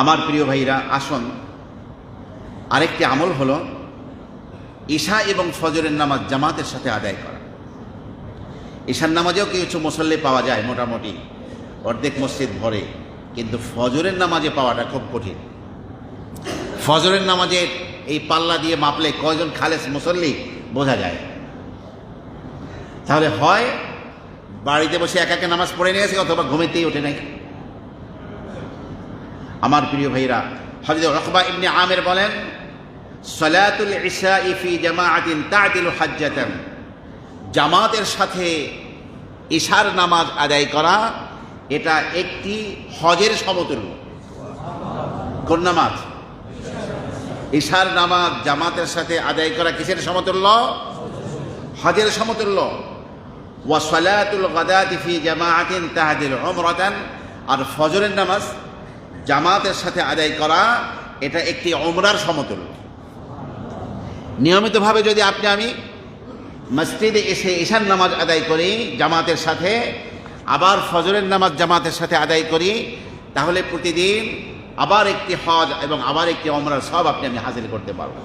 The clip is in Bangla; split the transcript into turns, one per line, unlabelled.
আমার প্রিয় ভাইরা, আসুন আরেকটি আমল হলো ঈশা এবং ফজরের নামাজ জামাতের সাথে আদায় করা। ঈশার নামাজেও কিছু মুসল্লি পাওয়া যায়, মোটামুটি অর্ধেক মসজিদ ভরে, কিন্তু ফজরের নামাজে পাওয়াটা খুব কঠিন। ফজরের নামাজের এই পাল্লা দিয়ে মাপলে কয়জন খালেস মুসল্লি বোঝা যায়। তাহলে হয় বাড়িতে বসে একা নামাজ পড়ে নিয়েছে, অথবা ঘুমেতেই ওঠে নাই। আমার প্রিয় ভাইরা, হযরত উকবা ইবনে আমির বলেন, সালাতুল ইশা'i ফি জামাআতিন তা'দিলু হাজ্জাতান, জামাতের সাথে ঈশার নামাজ আদায় করা এটা একটি হজের সমতুল্য। কোন নামাজ? ঈশার নামাজ জামাতের সাথে আদায় করা কিসের সমতুল্য? হজের সমতুল্য। ওয়া সালাতুল গাদাতি ফি জামাআতিন তা'দিলু উমরাতান, আর ফজরের নামাজ জামাতের সাথে আদায় করা এটা একটি উমরার সমতুল্য। নিয়মিতভাবে যদি আমি মসজিদে এসে ঈশার নামাজ আদায় করি জামাতের সাথে, আবার ফজরের নামাজ জামাতের সাথে আদায় করি, তাহলে প্রতিদিন আবার একটি হজ এবং আবার একটি উমরার সওয়াব আমি হাসিল করতে পারব।